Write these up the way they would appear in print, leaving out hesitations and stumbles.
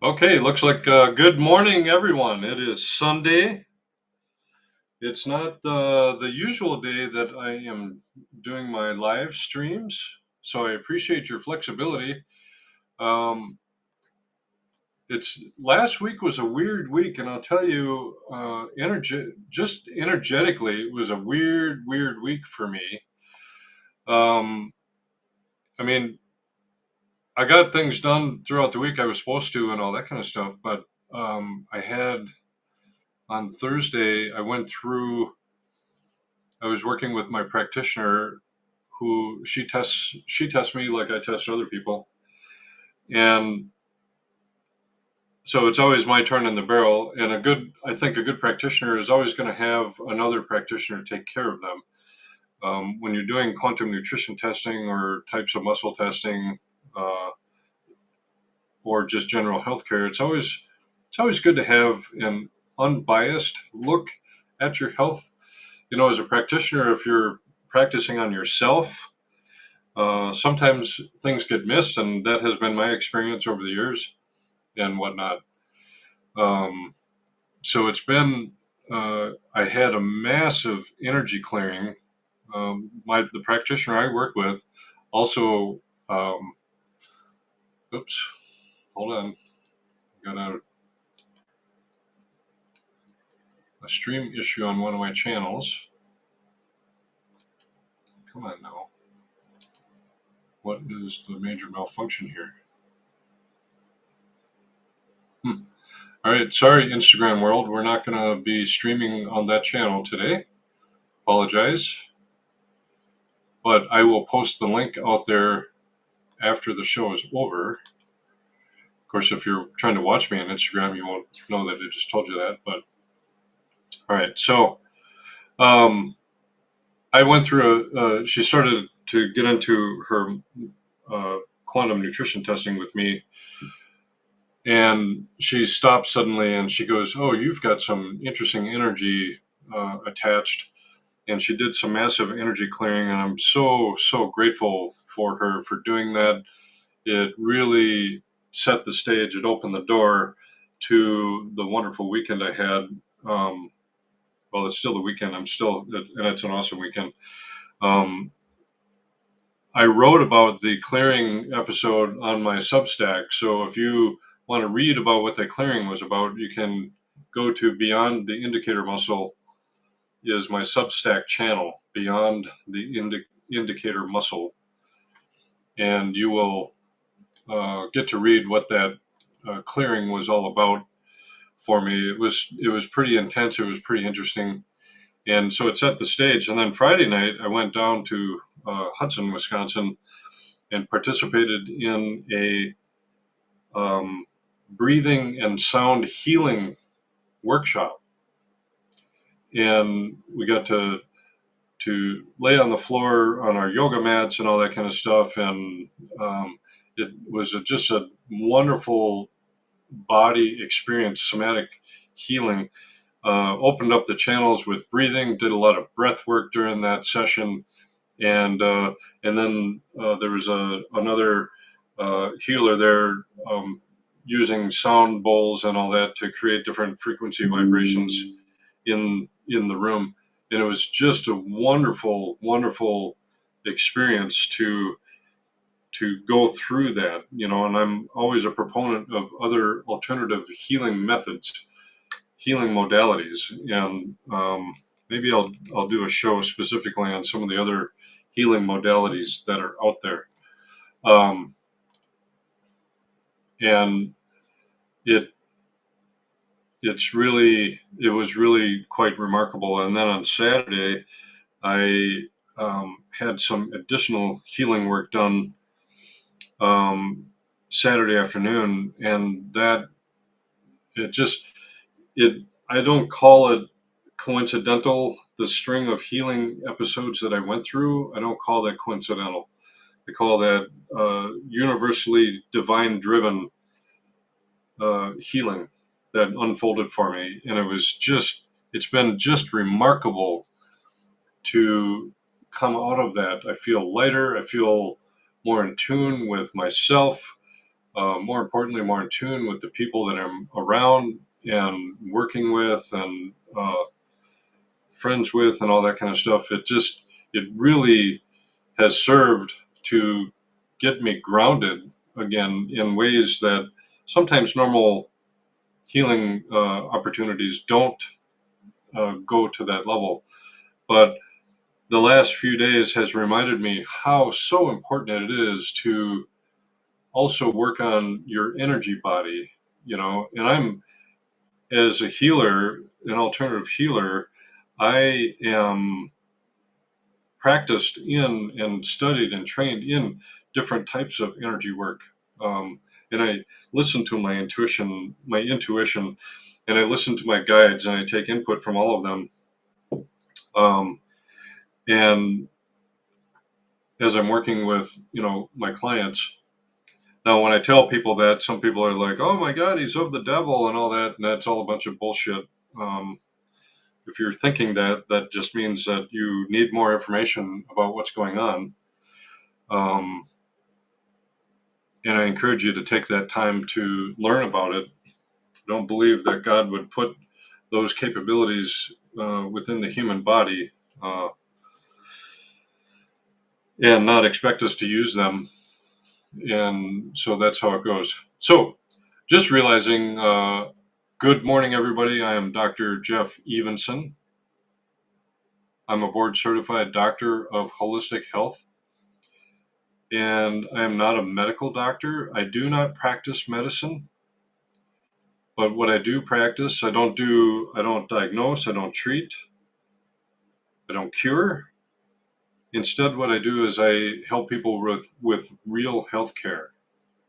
Okay, looks like good morning, everyone. It is Sunday. It's not the usual day that I am doing my live streams, so I appreciate your flexibility. Um, it's last week was a weird week, and I'll tell you, just energetically, it was a weird week for me. Um, I mean, I got things done throughout the week I was supposed to, and all that kind of stuff, but I had on Thursday, I was working with my practitioner who she tests me like I test other people. And so it's always my turn in the barrel. And I think a good practitioner is always going to have another practitioner take care of them. When you're doing quantum nutrition testing or types of muscle testing, uh, or just general healthcare, it's always good to have an unbiased look at your health. As a practitioner, if you're practicing on yourself, sometimes things get missed, and that has been my experience over the years and whatnot. Um, so I had a massive energy clearing. The practitioner I work with also, um, oops, hold on, got a stream issue on one of my channels. Come on now. What is the major malfunction here? All right, sorry, Instagram world. We're not going to be streaming on that channel today. Apologize. But I will post the link out there after the show is over. Of course, if you're trying to watch me on Instagram, you won't know that I just told you that. But all right, so I went through. She started to get into her quantum nutrition testing with me, and she stopped suddenly, and she goes, "Oh, you've got some interesting energy attached." And she did some massive energy clearing, and I'm so grateful for her for doing that. It really set the stage. It opened the door to the wonderful weekend I had. Well, it's still the weekend. And it's an awesome weekend. Um, I wrote about the clearing episode on my Substack. So if you want to read about what the clearing was about, you can go to Beyond the Indicator Muscle is my Substack channel, Beyond the Indicator Muscle. And you will get to read what that clearing was all about for me. It was pretty intense. It was pretty interesting, and so it set the stage. And then Friday night, I went down to Hudson, Wisconsin, and participated in a breathing and sound healing workshop. And we got to lay on the floor on our yoga mats and all that kind of stuff. And it was just a wonderful body experience, somatic healing. Opened up the channels with breathing, did a lot of breath work during that session. And then there was another healer there using sound bowls and all that to create different frequency vibrations in the room. And it was just a wonderful experience to go through that, and I'm always a proponent of other alternative healing methods, healing modalities. And maybe I'll do a show specifically on some of the other healing modalities that are out there. And it was really quite remarkable. And then on Saturday, I had some additional healing work done Saturday afternoon, and that I don't call it coincidental. The string of healing episodes that I went through, I don't call that coincidental. I call that universally divine driven healing that unfolded for me. And it's been just remarkable to come out of that. I feel lighter. I feel more in tune with myself. more importantly, more in tune with the people that I'm around and working with and friends with and all that kind of stuff. It really has served to get me grounded again in ways that sometimes normal healing opportunities don't go to that level. But the last few days has reminded me how so important it is to also work on your energy body, and I'm, as a healer, an alternative healer, I am practiced in and studied and trained in different types of energy work. And I listen to my intuition, and I listen to my guides, and I take input from all of them. Um, and as I'm working with, my clients, now when I tell people that, some people are like, "Oh my God, he's of the devil" and all that, and that's all a bunch of bullshit. Um, if you're thinking that, that just means that you need more information about what's going on. Um, and I encourage you to take that time to learn about it. I don't believe that God would put those capabilities within the human body uh, and not expect us to use them. And so that's how it goes. So just realizing, good morning, everybody. I am Dr. Jeff Evenson. I'm a board certified doctor of holistic health, and I am not a medical doctor. I do not practice medicine. But what I do practice, I don't diagnose, I don't treat, I don't cure. Instead, what I do is I help people with real health care.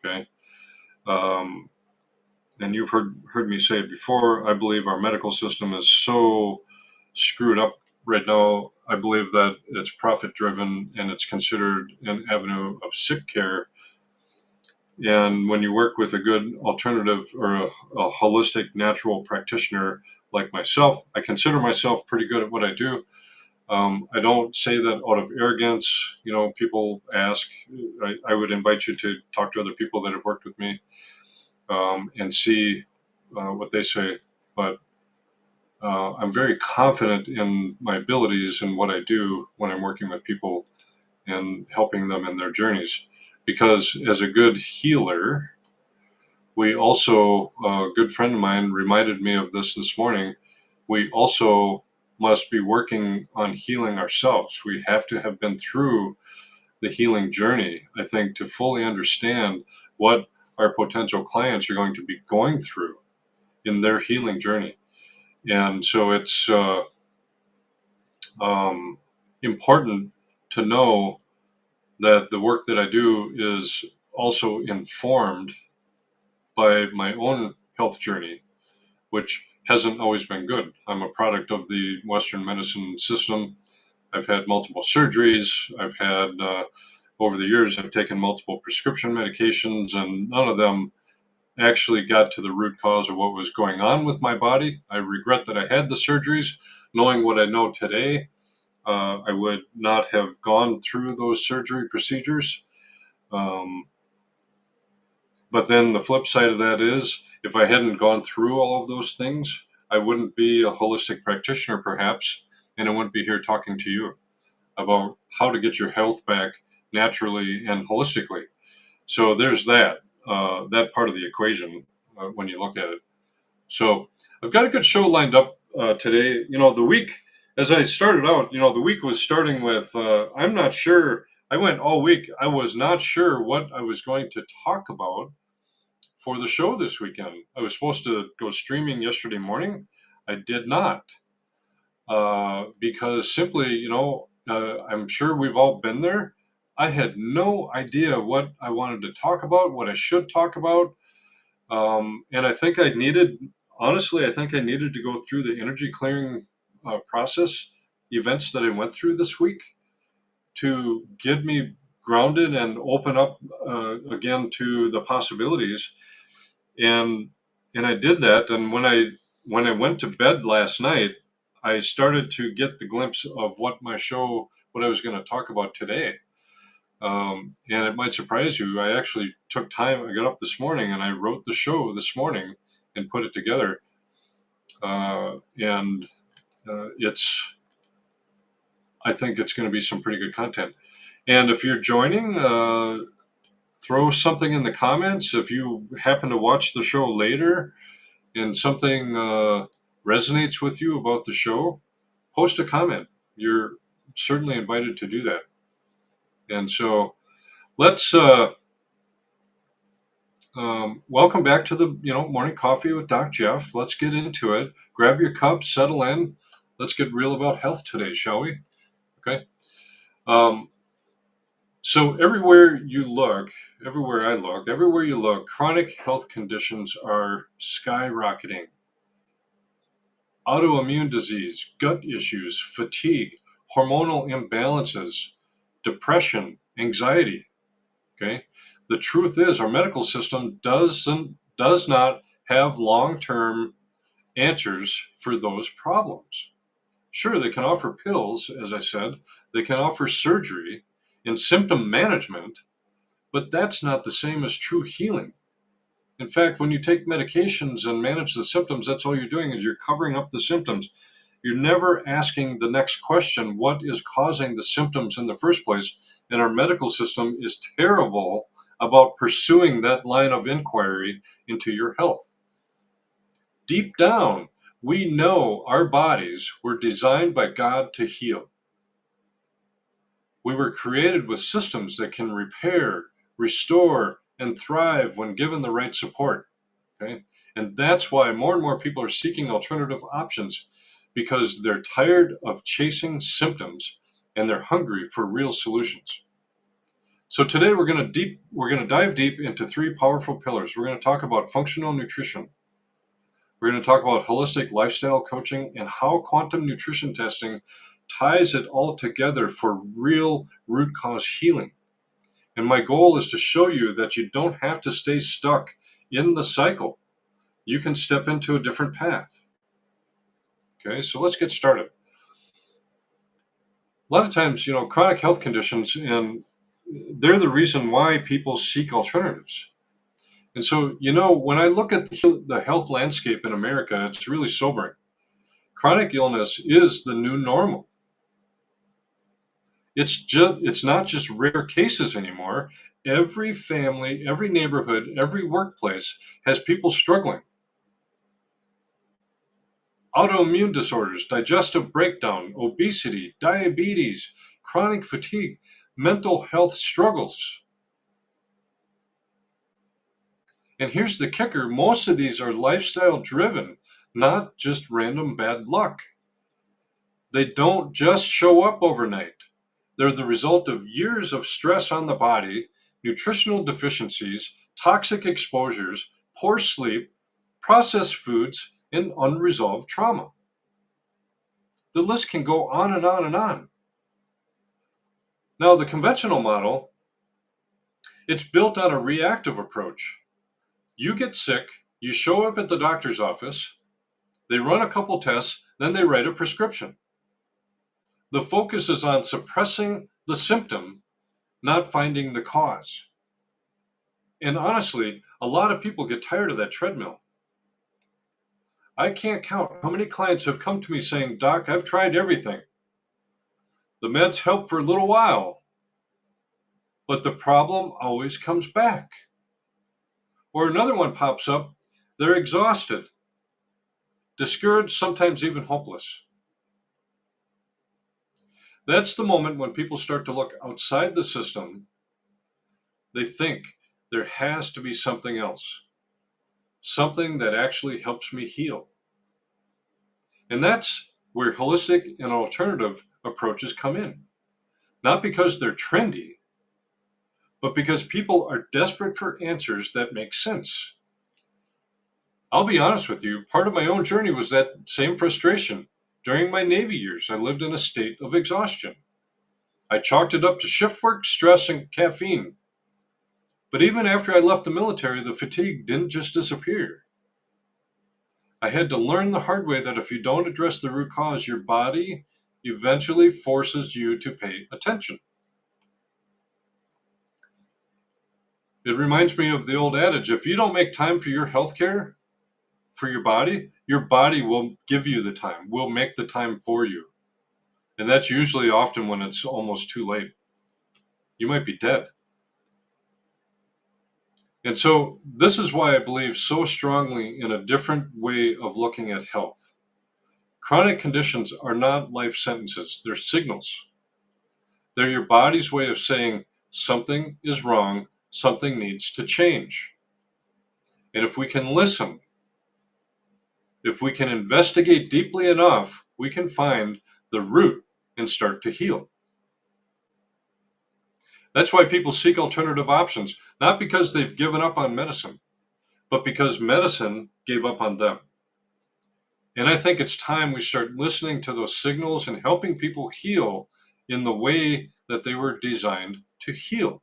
Okay. Um, and you've heard me say it before. I believe our medical system is so screwed up right now. I believe that it's profit driven and it's considered an avenue of sick care. And when you work with a good alternative or a holistic natural practitioner like myself, I consider myself pretty good at what I do. I don't say that out of arrogance. People ask. I would invite you to talk to other people that have worked with me and see what they say. But I'm very confident in my abilities and what I do when I'm working with people and helping them in their journeys. Because as a good healer, we also, a good friend of mine reminded me of this morning, we also must be working on healing ourselves. We have to have been through the healing journey, I think, to fully understand what our potential clients are going to be going through in their healing journey. And so it's important to know that the work that I do is also informed by my own health journey, which hasn't always been good. I'm a product of the Western medicine system. I've had multiple surgeries. Over the years, I've taken multiple prescription medications, and none of them actually got to the root cause of what was going on with my body. I regret that I had the surgeries. Knowing what I know today, I would not have gone through those surgery procedures. Um, But then the flip side of that is, if I hadn't gone through all of those things, I wouldn't be a holistic practitioner, perhaps, and I wouldn't be here talking to you about how to get your health back naturally and holistically. So there's that part of the equation when you look at it. So I've got a good show lined up today. The week, as I started out, the week was starting with, I'm not sure. I went all week. I was not sure what I was going to talk about for the show this weekend. I was supposed to go streaming yesterday morning. I did not because simply, I'm sure we've all been there. I had no idea what I wanted to talk about, what I should talk about. And honestly, I think I needed to go through the energy clearing process events that I went through this week to get me grounded and open up again to the possibilities. And and I did that. And when I went to bed last night, I started to get the glimpse of what I was going to talk about today. And it might surprise you. I actually took time. I got up this morning and I wrote the show this morning and put it together. And I think it's going to be some pretty good content. And if you're joining, throw something in the comments. If you happen to watch the show later and something resonates with you about the show, post a comment. You're certainly invited to do that. And so let's welcome back to the morning coffee with Doc Jeff. Let's get into it. Grab your cup, settle in. Let's get real about health today, shall we? Okay. So everywhere you look, everywhere I look, everywhere you look, chronic health conditions are skyrocketing. Autoimmune disease, gut issues, fatigue, hormonal imbalances, depression, anxiety. Okay. The truth is our medical system does not have long-term answers for those problems. Sure, they can offer pills, as I said, they can offer surgery and symptom management, but that's not the same as true healing. In fact, when you take medications and manage the symptoms, that's all you're doing is you're covering up the symptoms. You're never asking the next question, what is causing the symptoms in the first place? And our medical system is terrible about pursuing that line of inquiry into your health. Deep down, we know our bodies were designed by God to heal. We were created with systems that can repair, restore, and thrive when given the right support. Okay? And that's why more and more people are seeking alternative options, because they're tired of chasing symptoms and they're hungry for real solutions. So today we're going to dive deep into three powerful pillars. We're going to talk about functional nutrition. We're going to talk about holistic lifestyle coaching and how quantum nutrition testing ties it all together for real root cause healing. And my goal is to show you that you don't have to stay stuck in the cycle. You can step into a different path. Okay, so let's get started. A lot of times, chronic health conditions, and they're the reason why people seek alternatives. And so, when I look at the health landscape in America, it's really sobering. Chronic illness is the new normal. It's not just rare cases anymore. Every family, every neighborhood, every workplace has people struggling. Autoimmune disorders, digestive breakdown, obesity, diabetes, chronic fatigue, mental health struggles. And here's the kicker, most of these are lifestyle driven, not just random bad luck. They don't just show up overnight. They're the result of years of stress on the body, nutritional deficiencies, toxic exposures, poor sleep, processed foods, and unresolved trauma. The list can go on and on and on. Now, the conventional model, it's built on a reactive approach. You get sick, you show up at the doctor's office, they run a couple tests, then they write a prescription. The focus is on suppressing the symptom, not finding the cause. And honestly, a lot of people get tired of that treadmill. I can't count how many clients have come to me saying, Doc, I've tried everything. The meds help for a little while, but the problem always comes back. Or another one pops up, they're exhausted, discouraged, sometimes even hopeless. That's the moment when people start to look outside the system. They think there has to be something else, something that actually helps me heal. And that's where holistic and alternative approaches come in. Not because they're trendy, but because people are desperate for answers that make sense. I'll be honest with you, part of my own journey was that same frustration. During my Navy years, I lived in a state of exhaustion. I chalked it up to shift work, stress, and caffeine. But even after I left the military, the fatigue didn't just disappear. I had to learn the hard way that if you don't address the root cause, your body eventually forces you to pay attention. It reminds me of the old adage, if you don't make time for your health care, for your body will give you the time, will make the time for you. And that's usually often when it's almost too late. You might be dead. And so this is why I believe so strongly in a different way of looking at health. Chronic conditions are not life sentences, they're signals. They're your body's way of saying something is wrong, something needs to change. And if we can listen, if we can investigate deeply enough, we can find the root and start to heal. That's why people seek alternative options, not because they've given up on medicine, but because medicine gave up on them. And I think it's time we start listening to those signals and helping people heal in the way that they were designed to heal.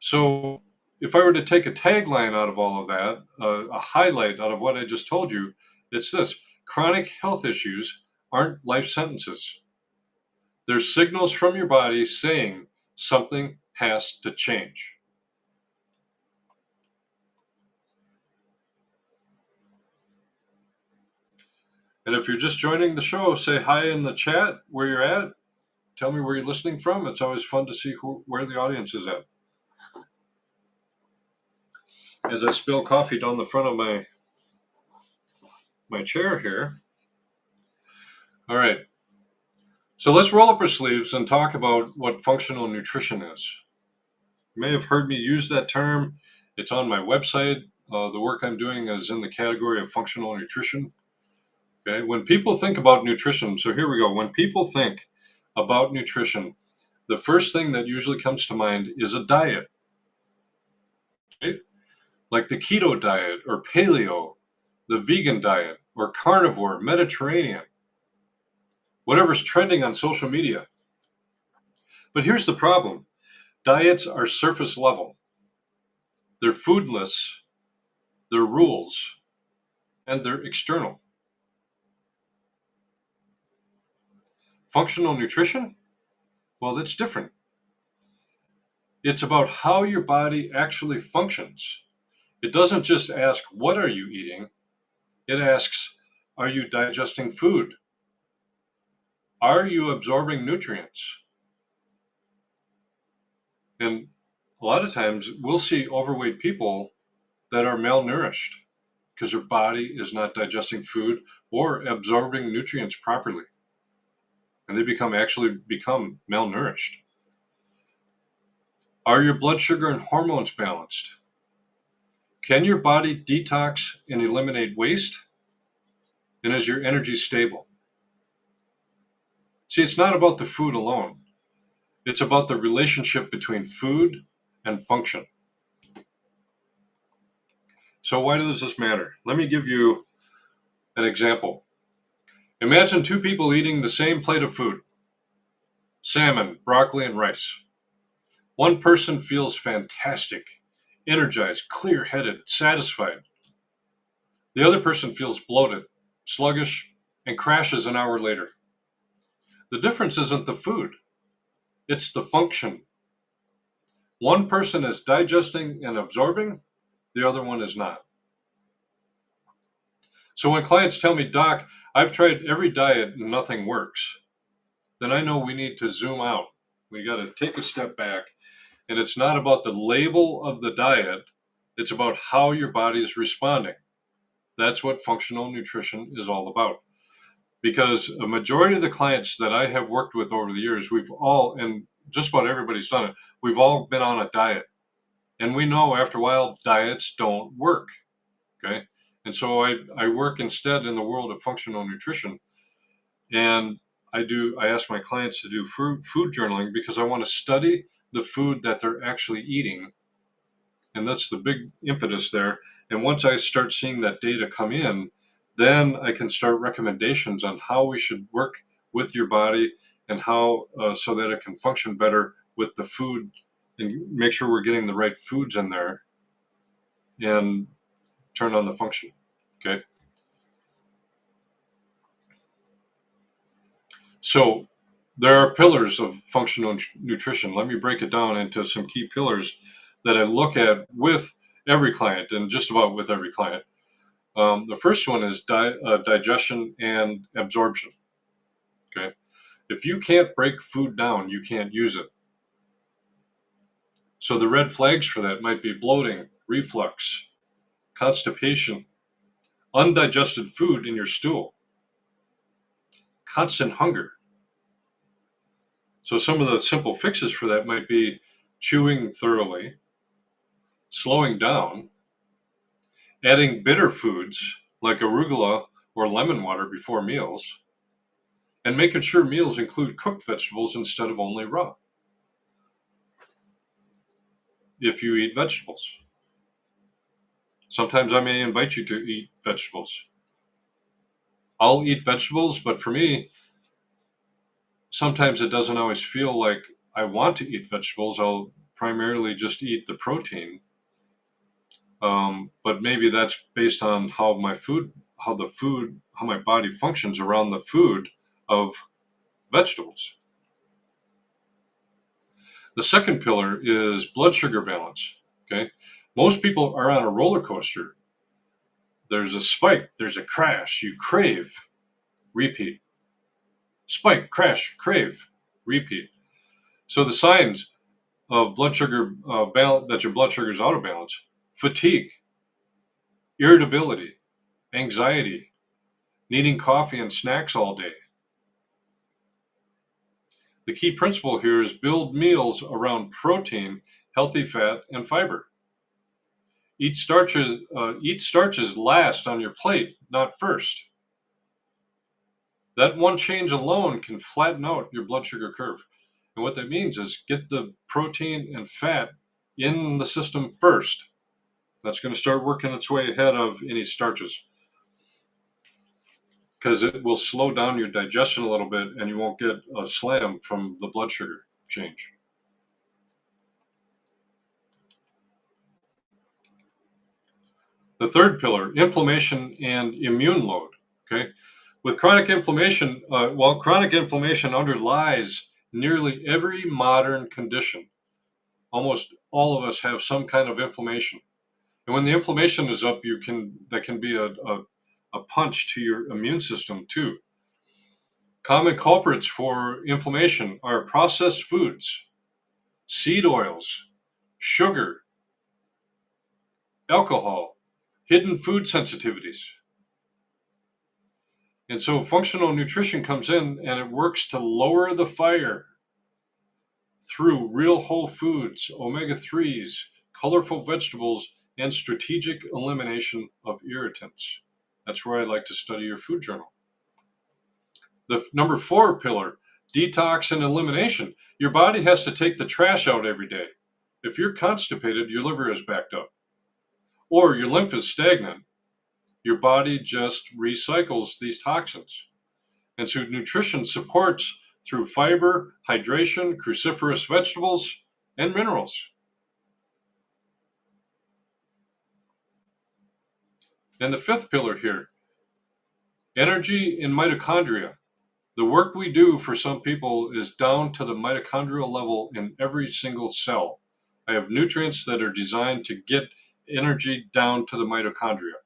So, if I were to take a tagline out of all of that, a highlight out of what I just told you, it's this: chronic health issues aren't life sentences. They're signals from your body saying something has to change. And if you're just joining the show, say hi in the chat where you're at. Tell me where you're listening from. It's always fun to see where the audience is at. As I spill coffee down the front of my chair here. All right. So let's roll up our sleeves and talk about what functional nutrition is. You may have heard me use that term. It's on my website. The work I'm doing is in the category of functional nutrition. Okay. When people think about nutrition, so here we go. When people think about nutrition, the first thing that usually comes to mind is a diet. Right? Like the keto diet or paleo, the vegan diet or carnivore, Mediterranean, whatever's trending on social media. But here's the problem. Diets are surface level. They're foodless, they're rules, and they're external. Functional nutrition? Well, that's different. It's about how your body actually functions. It doesn't just ask, what are you eating? It asks, are you digesting food? Are you absorbing nutrients? And a lot of times we'll see overweight people that are malnourished because their body is not digesting food or absorbing nutrients properly. And they become malnourished. Are your blood sugar and hormones balanced? Can your body detox and eliminate waste? And is your energy stable? See, it's not about the food alone. It's about the relationship between food and function. So why does this matter? Let me give you an example. Imagine two people eating the same plate of food: salmon, broccoli, and rice. One person feels fantastic, energized, clear-headed, satisfied. The other person feels bloated, sluggish, and crashes an hour later. The difference isn't the food, it's the function. One person is digesting and absorbing, the other one is not. So when clients tell me, Doc, I've tried every diet and nothing works, then I know we need to zoom out. We got to take a step back. And it's not about the label of the diet, it's about how your body's responding. That's what functional nutrition is all about. Because a majority of the clients that I have worked with over the years, we've all, and just about everybody's done it, we've all been on a diet. And we know after a while, diets don't work. Okay. And so I work instead in the world of functional nutrition. And I ask my clients to do food journaling because I want to study the food that they're actually eating. And that's the big impetus there. And once I start seeing that data come in, then I can start recommendations on how we should work with your body and how so that it can function better with the food and make sure we're getting the right foods in there and turn on the function. Okay. So There are pillars of functional nutrition. Let me break it down into some key pillars that I look at with every client, and just about with every client. The first one is digestion and absorption. Okay. If you can't break food down, you can't use it. So the red flags for that might be bloating, reflux, constipation, undigested food in your stool, constant hunger. So some of the simple fixes for that might be chewing thoroughly, slowing down, adding bitter foods like arugula or lemon water before meals, and making sure meals include cooked vegetables instead of only raw, if you eat vegetables. Sometimes I may invite you to eat vegetables. I'll eat vegetables, but for me, sometimes it doesn't always feel like I want to eat vegetables. I'll primarily just eat the protein. But maybe that's based on how my body functions around the food of vegetables. The second pillar is blood sugar balance. Okay. Most people are on a roller coaster. There's a spike, there's a crash, you crave, repeat. Spike, crash, crave, repeat. So the signs of blood sugar that your blood sugar is out of balance: fatigue, irritability, anxiety, needing coffee and snacks all day. The key principle here is build meals around protein, healthy fat, and fiber. Eat starches last on your plate, not first. That one change alone can flatten out your blood sugar curve. And what that means is get the protein and fat in the system first. That's going to start working its way ahead of any starches, because it will slow down your digestion a little bit and you won't get a slam from the blood sugar change. The third pillar, inflammation and immune load. Okay. With chronic inflammation, chronic inflammation underlies nearly every modern condition. Almost all of us have some kind of inflammation. And when the inflammation is up, that can be a punch to your immune system too. Common culprits for inflammation are processed foods, seed oils, sugar, alcohol, hidden food sensitivities. And so functional nutrition comes in and it works to lower the fire through real whole foods, omega-3s, colorful vegetables, and strategic elimination of irritants. That's where I like to study your food journal. The number 4 pillar, detox and elimination. Your body has to take the trash out every day. If you're constipated, your liver is backed up, or your lymph is stagnant. Your body just recycles these toxins. And so nutrition supports through fiber, hydration, cruciferous vegetables, and minerals. And the 5th pillar here, energy in mitochondria. The work we do for some people is down to the mitochondrial level in every single cell. I have nutrients that are designed to get energy down to the mitochondria,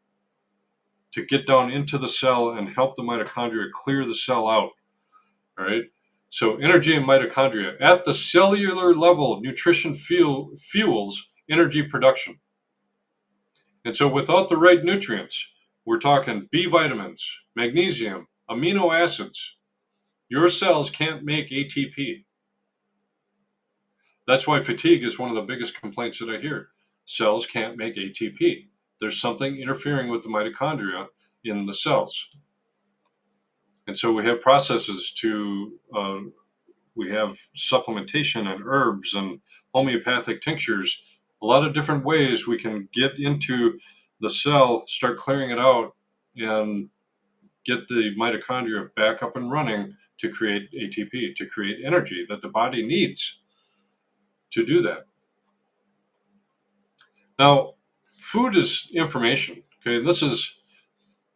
to get down into the cell and help the mitochondria clear the cell out. All right. So energy and mitochondria. At the cellular level, nutrition fuels energy production. And so without the right nutrients, we're talking B vitamins, magnesium, amino acids, your cells can't make ATP. That's why fatigue is one of the biggest complaints that I hear. Cells can't make ATP. There's something interfering with the mitochondria in the cells. And so we have processes we have supplementation and herbs and homeopathic tinctures, a lot of different ways we can get into the cell, start clearing it out, and get the mitochondria back up and running to create ATP, to create energy that the body needs to do that. Now, food is information. Okay, this is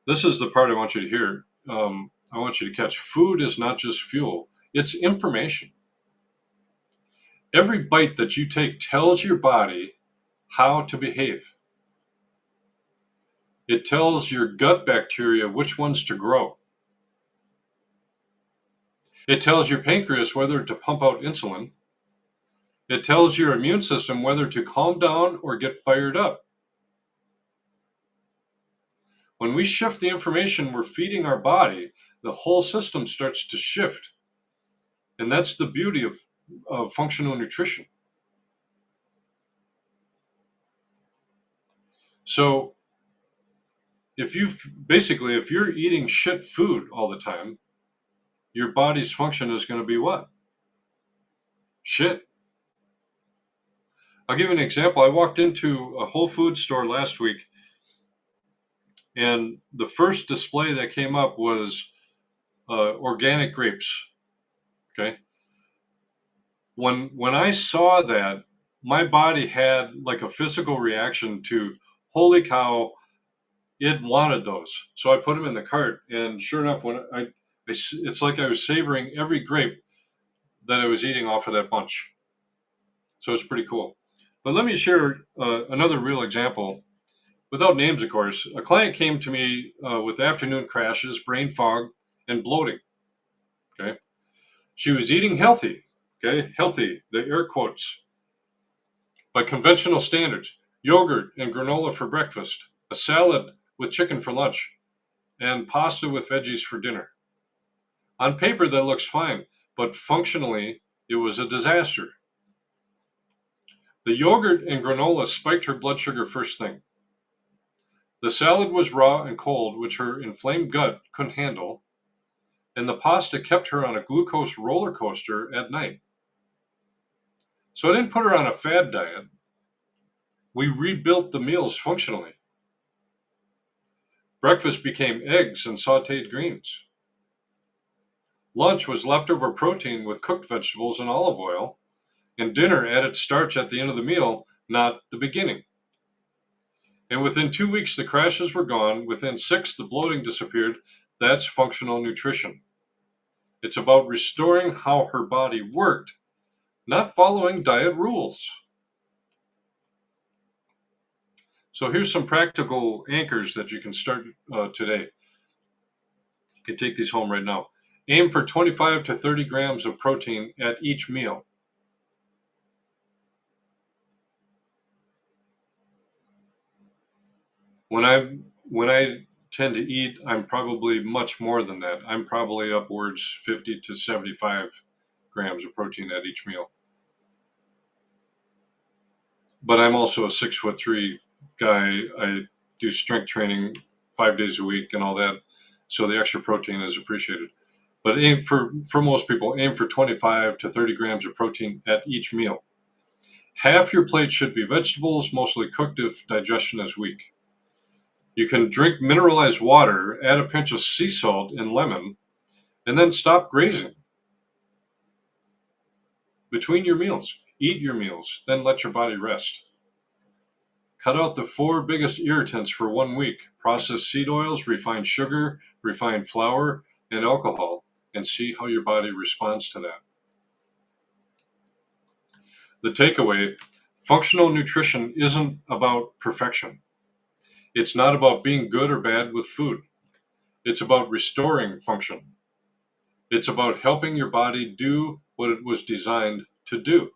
the part I want you to hear. I want you to catch. Food is not just fuel; It's information. Every bite that you take tells your body how to behave. It tells your gut bacteria which ones to grow. It tells your pancreas whether to pump out insulin. It tells your immune system whether to calm down or get fired up. When we shift the information we're feeding our body, the whole system starts to shift. And that's the beauty of functional nutrition. So if you're eating shit food all the time, your body's function is going to be what? Shit. I'll give you an example. I walked into a Whole Foods store last week, and the first display that came up was organic grapes. Okay. When I saw that, my body had like a physical reaction to, holy cow, it wanted those. So I put them in the cart, and sure enough, it's like I was savoring every grape that I was eating off of that bunch. So it's pretty cool. But let me share another real example, without names, of course. A client came to me with afternoon crashes, brain fog, and bloating. Okay, she was eating healthy. Okay, healthy, the air quotes, by conventional standards: yogurt and granola for breakfast, a salad with chicken for lunch, and pasta with veggies for dinner. On paper, that looks fine, but functionally, it was a disaster. The yogurt and granola spiked her blood sugar first thing. The salad was raw and cold, which her inflamed gut couldn't handle, and the pasta kept her on a glucose roller coaster at night. So I didn't put her on a fad diet. We rebuilt the meals functionally. Breakfast became eggs and sauteed greens. Lunch was leftover protein with cooked vegetables and olive oil, and dinner added starch at the end of the meal, not the beginning. And within 2 weeks, the crashes were gone. Within 6, the bloating disappeared. That's functional nutrition. It's about restoring how her body worked, not following diet rules. So here's some practical anchors that you can start today. You can take these home right now. Aim for 25 to 30 grams of protein at each meal. When I tend to eat, I'm probably much more than that. I'm probably upwards 50 to 75 grams of protein at each meal. But I'm also a 6'3" guy. I do strength training 5 days a week and all that, so the extra protein is appreciated. But aim for most people, aim for 25 to 30 grams of protein at each meal. Half your plate should be vegetables, mostly cooked if digestion is weak. You can drink mineralized water, add a pinch of sea salt and lemon, and then stop grazing between your meals. Eat your meals, then let your body rest. Cut out the 4 biggest irritants for 1 week: processed seed oils, refined sugar, refined flour, and alcohol, and see how your body responds to that. The takeaway: functional nutrition isn't about perfection. It's not about being good or bad with food. It's about restoring function. It's about helping your body do what it was designed to do.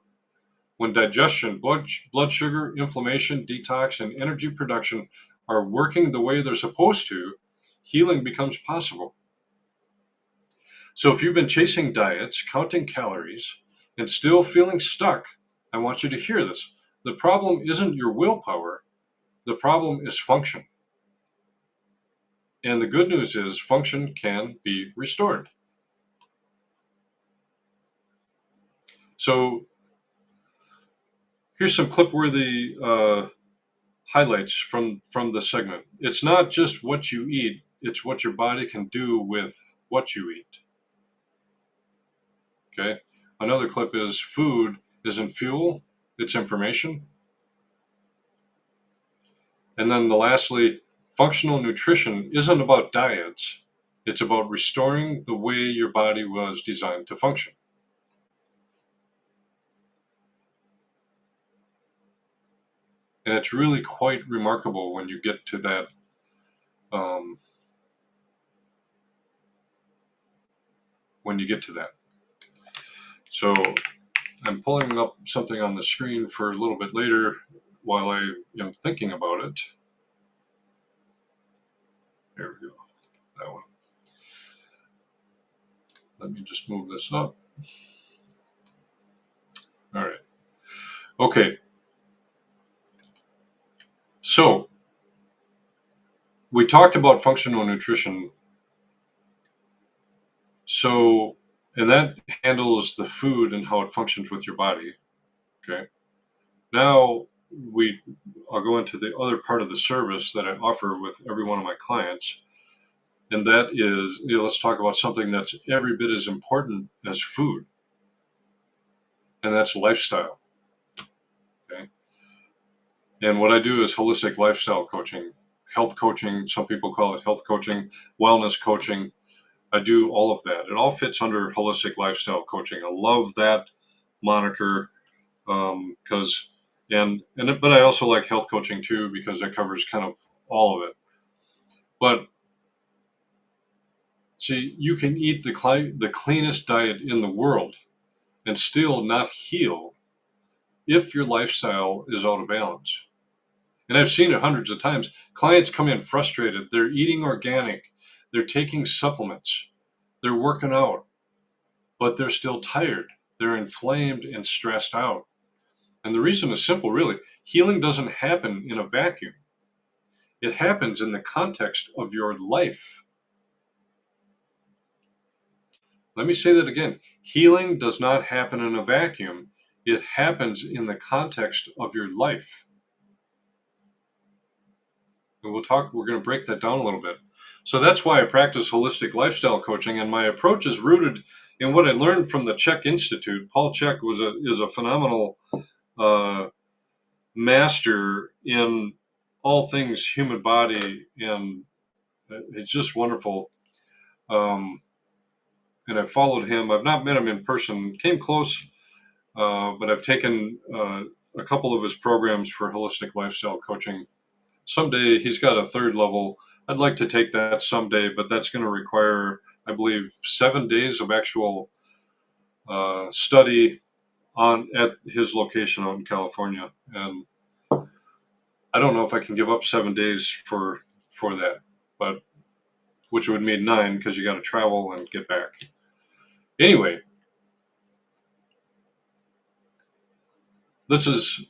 When digestion, blood sugar, inflammation, detox, and energy production are working the way they're supposed to, healing becomes possible. So if you've been chasing diets, counting calories, and still feeling stuck, I want you to hear this. The problem isn't your willpower. The problem is function. And the good news is function can be restored. So here's some clip-worthy highlights from the segment. It's not just what you eat, it's what your body can do with what you eat. Okay. Another clip is: food isn't fuel, it's information. And then lastly, functional nutrition isn't about diets, It's about restoring the way your body was designed to function. And it's really quite remarkable when you get to that. Um, when you get to that. So I'm pulling up something on the screen for a little bit later while I am thinking about it. There we go. That one. Let me just move this up. All right. Okay. So we talked about functional nutrition. So, and that handles the food and how it functions with your body. Okay. Now I'll go into the other part of the service that I offer with every one of my clients. And that is, let's talk about something that's every bit as important as food. And that's lifestyle. Okay. And what I do is holistic lifestyle coaching, health coaching. Some people call it health coaching, wellness coaching. I do all of that. It all fits under holistic lifestyle coaching. I love that moniker because, but I also like health coaching too because it covers kind of all of it. But see, you can eat the cleanest diet in the world and still not heal if your lifestyle is out of balance. And I've seen it hundreds of times. Clients come in frustrated. They're eating organic. They're taking supplements. They're working out, but they're still tired. They're inflamed and stressed out. And the reason is simple, really. Healing doesn't happen in a vacuum. It happens in the context of your life. Let me say that again. Healing does not happen in a vacuum. It happens in the context of your life. And we're going to break that down a little bit. So that's why I practice holistic lifestyle coaching, and my approach is rooted in what I learned from the Chek Institute. Paul Chek is a phenomenal master in all things human body, and it's just wonderful. And I followed him. I've not met him in person, came close, but I've taken a couple of his programs for holistic lifestyle coaching. Someday he's got a third level. I'd like to take that someday, but that's going to require, I believe, 7 days of actual study at his location out in California. And I don't know if I can give up 7 days for that, but which would mean 9 because you got to travel and get back. Anyway, this is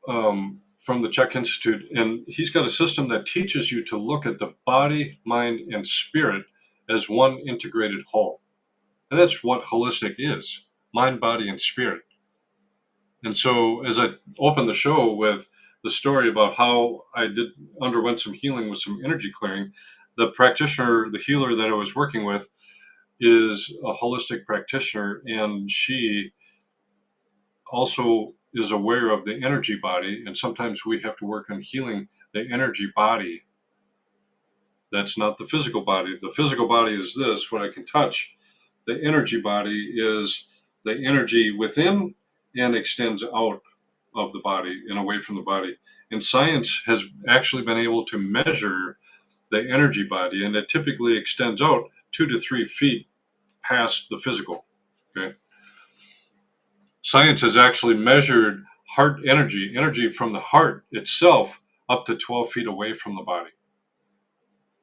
from the Chek Institute, and he's got a system that teaches you to look at the body, mind, and spirit as one integrated whole. And that's what holistic is: mind, body, and spirit. And so as I opened the show with the story about how I underwent some healing with some energy clearing, the practitioner, the healer that I was working with is a holistic practitioner, and she also is aware of the energy body, and sometimes we have to work on healing the energy body. That's not the physical body. The physical body is this, what I can touch. The energy body is the energy within and extends out of the body and away from the body. And science has actually been able to measure the energy body, and it typically extends out 2 to 3 feet past the physical. Okay. Science has actually measured heart energy from the heart itself up to 12 feet away from the body.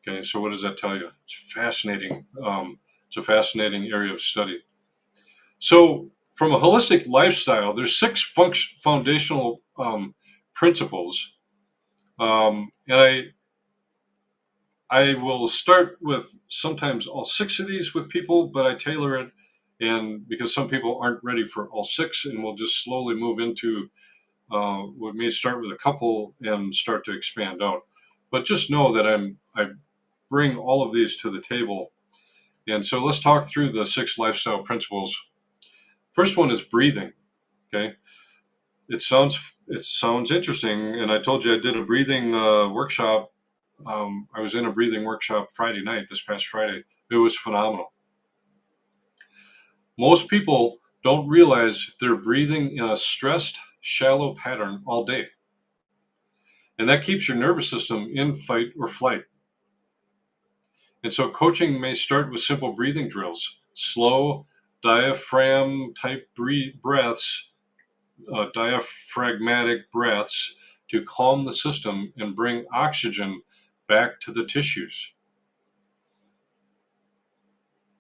Okay, so what does that tell you? It's fascinating. It's a fascinating area of study. So from a holistic lifestyle, there's 6 foundational principles. And I will start with sometimes all 6 of these with people, but I tailor it, and because some people aren't ready for all 6, and we'll just slowly move into, we may start with a couple and start to expand out. But just know that I bring all of these to the table. And so let's talk through the 6 lifestyle principles. First one is breathing. Okay. It sounds interesting. And I told you I did a breathing workshop. I was in a breathing workshop Friday night, this past Friday. It was phenomenal. Most people don't realize they're breathing in a stressed, shallow pattern all day. And that keeps your nervous system in fight or flight. And so coaching may start with simple breathing drills, slow diaphragm type breaths, diaphragmatic breaths to calm the system and bring oxygen back to the tissues.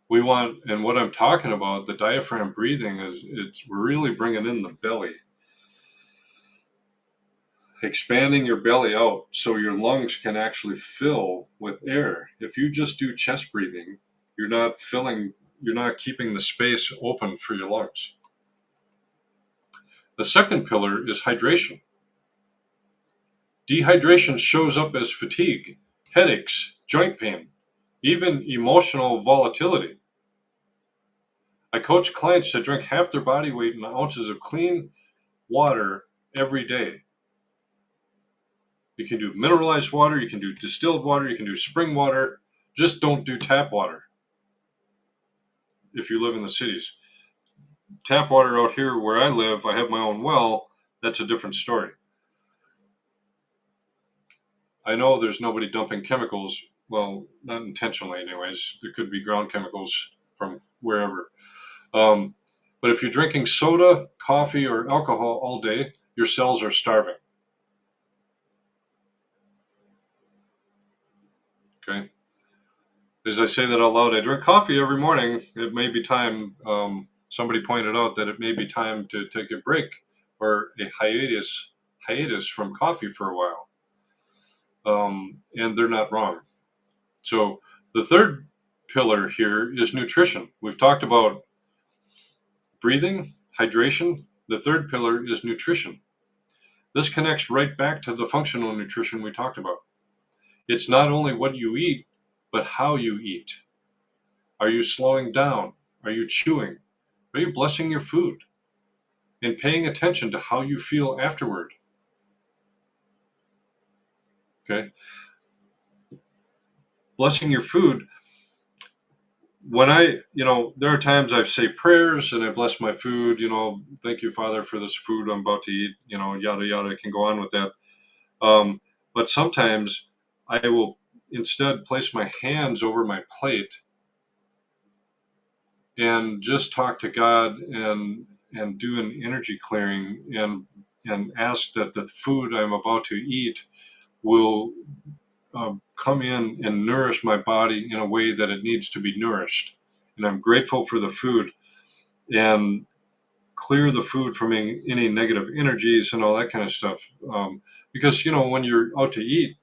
We want, and what I'm talking about, the diaphragm breathing is it's really bringing in the belly, expanding your belly out so your lungs can actually fill with air. If you just do chest breathing, you're not keeping the space open for your lungs. The second pillar is hydration. Dehydration shows up as fatigue, headaches, joint pain, even emotional volatility. I coach clients to drink half their body weight in ounces of clean water every day. You can do mineralized water, you can do distilled water, you can do spring water. Just don't do tap water if you live in the cities. Tap water out here where I live, I have my own well, that's a different story. I know there's nobody dumping chemicals, well, not intentionally anyways. There could be ground chemicals from wherever. But if you're drinking soda, coffee, or alcohol all day, your cells are starving. Okay. As I say that out loud, I drink coffee every morning. It may be time. Somebody pointed out that it may be time to take a break or a hiatus from coffee for a while. And they're not wrong. So the third pillar here is nutrition. We've talked about breathing, hydration. The third pillar is nutrition. This connects right back to the functional nutrition we talked about. It's not only what you eat, but how you eat. Are you slowing down? Are you chewing? Are you blessing your food? And paying attention to how you feel afterward. Okay? Blessing your food. When there are times I say prayers and I bless my food, thank you, Father, for this food I'm about to eat, yada, yada, I can go on with that. But sometimes I will instead place my hands over my plate and just talk to God and do an energy clearing and ask that the food I'm about to eat will come in and nourish my body in a way that it needs to be nourished. And I'm grateful for the food and clear the food from any negative energies and all that kind of stuff. Because, when you're out to eat,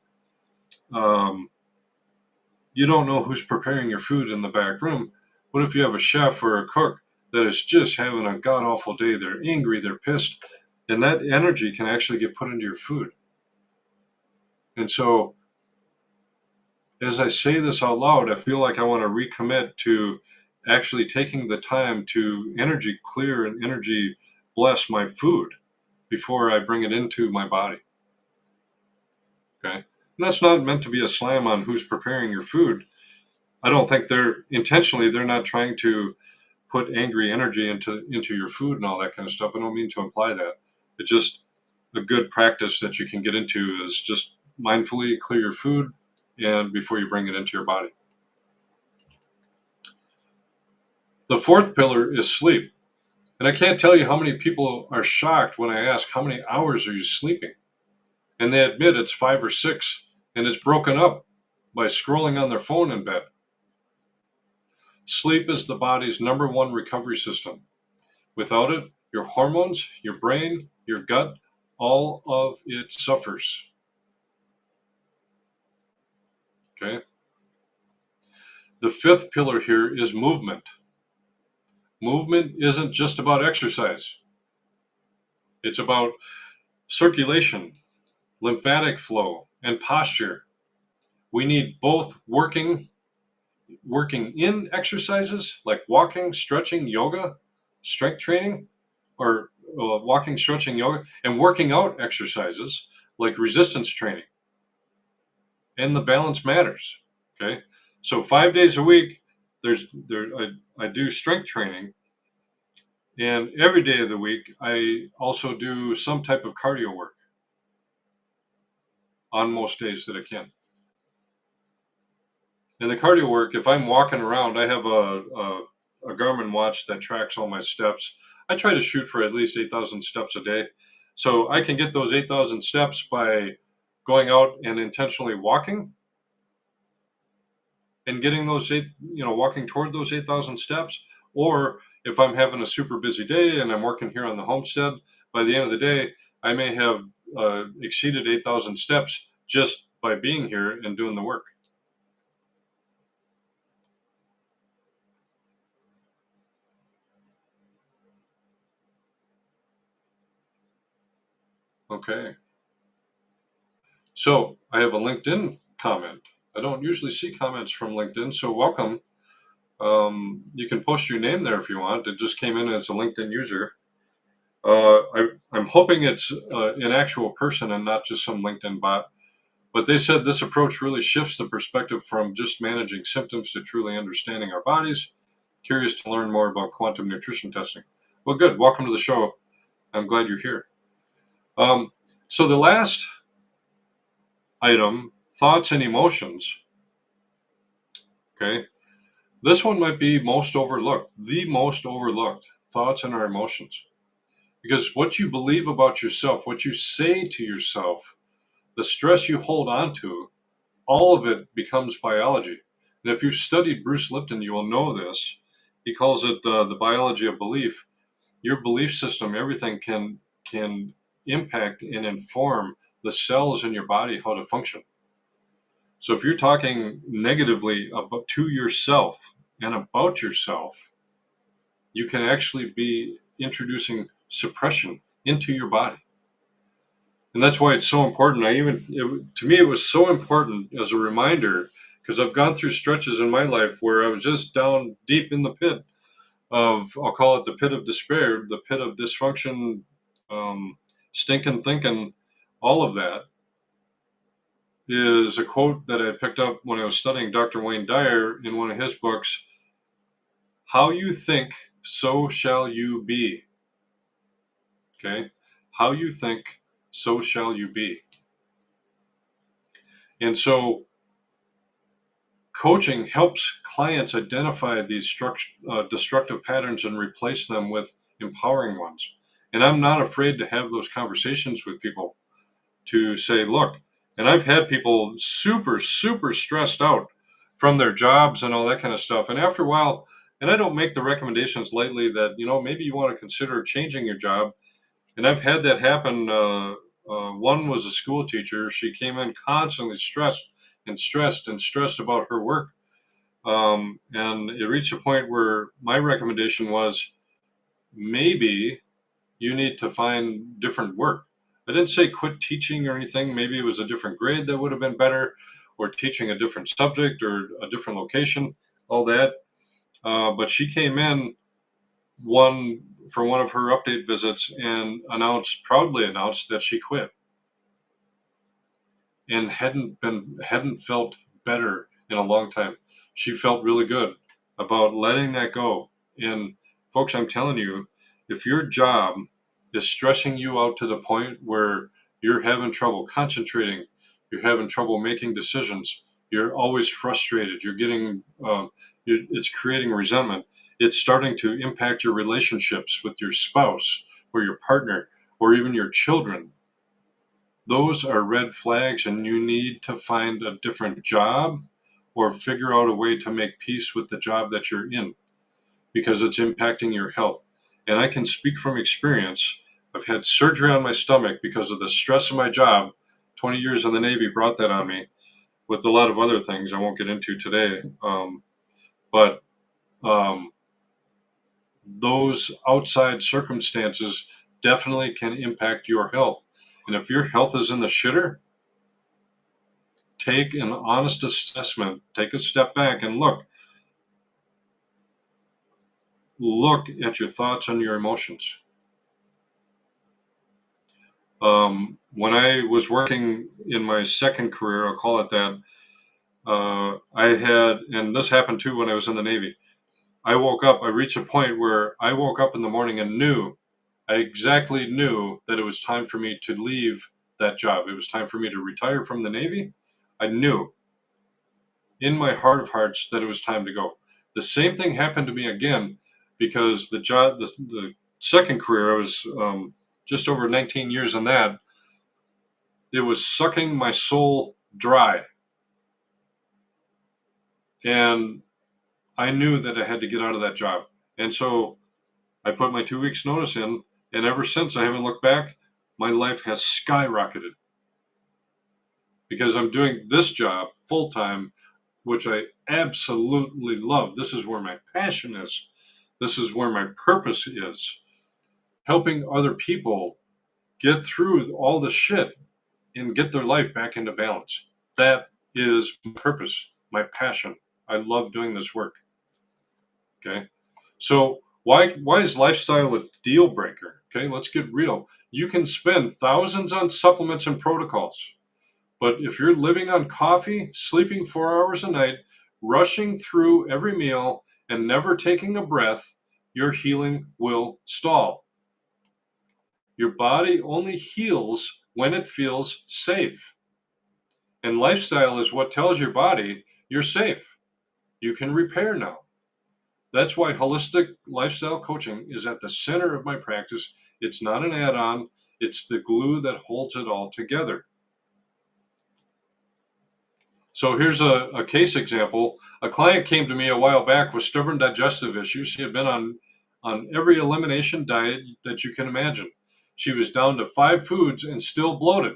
you don't know who's preparing your food in the back room. What if you have a chef or a cook that is just having a god-awful day? They're angry, they're pissed, and that energy can actually get put into your food. And so, as I say this out loud, I feel like I want to recommit to actually taking the time to energy clear and energy bless my food before I bring it into my body. Okay? And that's not meant to be a slam on who's preparing your food. I don't think they're not trying to put angry energy into your food and all that kind of stuff. I don't mean to imply that. It's just a good practice that you can get into is just mindfully clear your food and before you bring it into your body. The fourth pillar is sleep. And I can't tell you how many people are shocked when I ask, how many hours are you sleeping? And they admit it's 5 or 6, and it's broken up by scrolling on their phone in bed. Sleep is the body's number one recovery system. Without it, your hormones, your brain, your gut, all of it suffers. Okay? The fifth pillar here is movement. Movement isn't just about exercise. It's about circulation, lymphatic flow, and posture. We need both working in exercises like walking, stretching, yoga, strength training, or walking, stretching, yoga, and working out exercises like resistance training. And the balance matters. Okay? So 5 days a week, I do strength training, and every day of the week I also do some type of cardio work on most days that I can. And the cardio work, if I'm walking around, I have a Garmin watch that tracks all my steps. I try to shoot for at least 8,000 steps a day. So I can get those 8,000 steps by going out and intentionally walking and getting those walking toward those 8,000 steps. Or if I'm having a super busy day and I'm working here on the homestead, by the end of the day, I may have exceeded 8,000 steps just by being here and doing the work. Okay. So I have a LinkedIn comment. I don't usually see comments from LinkedIn, so welcome. You can post your name there if you want. It just came in as a LinkedIn user. I'm hoping it's an actual person and not just some LinkedIn bot. But they said this approach really shifts the perspective from just managing symptoms to truly understanding our bodies. Curious to learn more about quantum nutrition testing. Well, good. Welcome to the show. I'm glad you're here. So the last item, thoughts and emotions. Okay. This one might be most overlooked, the most overlooked, thoughts and our emotions. Because what you believe about yourself, what you say to yourself, the stress you hold on to, all of it becomes biology. And if you've studied Bruce Lipton, you will know this. He calls it the biology of belief. Your belief system, everything can impact and inform the cells in your body how to function. So if you're talking negatively about to yourself and about yourself, you can actually be introducing suppression into your body. And that's why it's so important. To me, it was so important as a reminder, because I've gone through stretches in my life where I was just down deep in the pit of, I'll call it the pit of despair, the pit of dysfunction, stinking thinking, all of that is a quote that I picked up when I was studying Dr. Wayne Dyer in one of his books. How you think, so shall you be. Okay? How you think, so shall you be. And so coaching helps clients identify these destructive patterns and replace them with empowering ones. And I'm not afraid to have those conversations with people to say, look, and I've had people super, super stressed out from their jobs and all that kind of stuff. And after a while, and I don't make the recommendations lightly that, maybe you want to consider changing your job. And I've had that happen. One was a school teacher. She came in constantly stressed and stressed and stressed about her work. And it reached a point where my recommendation was maybe you need to find different work. I didn't say quit teaching or anything. Maybe it was a different grade that would have been better, or teaching a different subject or a different location, all that. But she came in for one of her update visits and proudly announced that she quit and hadn't felt better in a long time. She felt really good about letting that go. And folks, I'm telling you, if your job is stressing you out to the point where you're having trouble concentrating, you're having trouble making decisions, you're always frustrated, it's creating resentment, it's starting to impact your relationships with your spouse or your partner or even your children. Those are red flags, and you need to find a different job or figure out a way to make peace with the job that you're in, because it's impacting your health. And I can speak from experience. I've had surgery on my stomach because of the stress of my job. 20 years in the Navy brought that on me, with a lot of other things I won't get into today. But those outside circumstances definitely can impact your health. And if your health is in the shitter, take an honest assessment, take a step back and look at your thoughts and your emotions. When I was working in my second career, I'll call it that, and this happened too when I was in the Navy. I reached a point where I woke up in the morning and I exactly knew that it was time for me to leave that job. It was time for me to retire from the Navy. I knew in my heart of hearts that it was time to go. The same thing happened to me again because the second career, I was just over 19 years in that, it was sucking my soul dry. And I knew that I had to get out of that job. And so I put my 2 weeks notice in, and ever since I haven't looked back. My life has skyrocketed because I'm doing this job full time, which I absolutely love. This is where my passion is. This is where my purpose is. Helping other people get through all the shit and get their life back into balance. That is my purpose, my passion. I love doing this work. Okay. So why is lifestyle a deal breaker? Okay, let's get real. You can spend thousands on supplements and protocols, but if you're living on coffee, sleeping 4 hours a night, rushing through every meal, and never taking a breath, your healing will stall. Your body only heals when it feels safe. And lifestyle is what tells your body you're safe. You can repair now. That's why holistic lifestyle coaching is at the center of my practice. It's not an add on, it's the glue that holds it all together. So here's a case example. A client came to me a while back with stubborn digestive issues. She had been on every elimination diet that you can imagine. She was down to 5 foods and still bloated.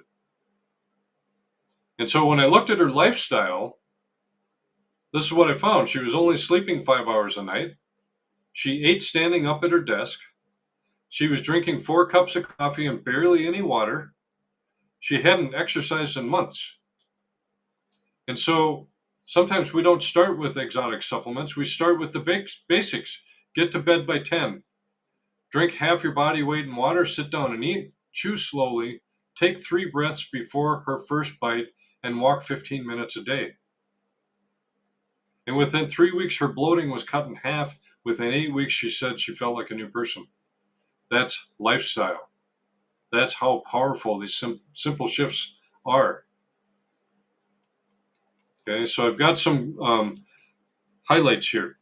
And so when I looked at her lifestyle, this is what I found. She was only sleeping 5 hours a night. She ate standing up at her desk. She was drinking 4 cups of coffee and barely any water. She hadn't exercised in months. And so sometimes we don't start with exotic supplements. We start with the basics. Get to bed by 10. Drink half your body weight in water, sit down and eat, chew slowly, take 3 breaths before her first bite, and walk 15 minutes a day. And within 3 weeks, her bloating was cut in half. Within 8 weeks, she said she felt like a new person. That's lifestyle. That's how powerful these simple shifts are. Okay, so I've got some highlights here.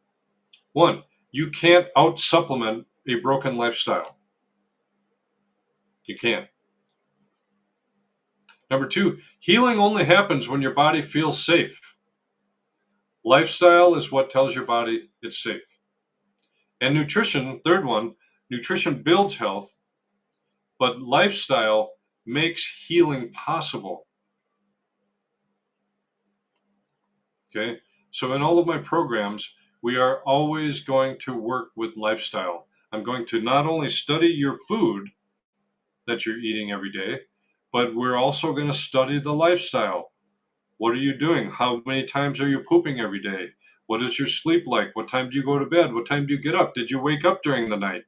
1, you can't out supplement a broken lifestyle. You can't. Number 2, healing only happens when your body feels safe. Lifestyle is what tells your body it's safe. And nutrition, third one, nutrition builds health, but lifestyle makes healing possible. Okay, so in all of my programs, we are always going to work with lifestyle. I'm going to not only study your food that you're eating every day, but we're also going to study the lifestyle. What are you doing? How many times are you pooping every day? What is your sleep like? What time do you go to bed? What time do you get up? Did you wake up during the night?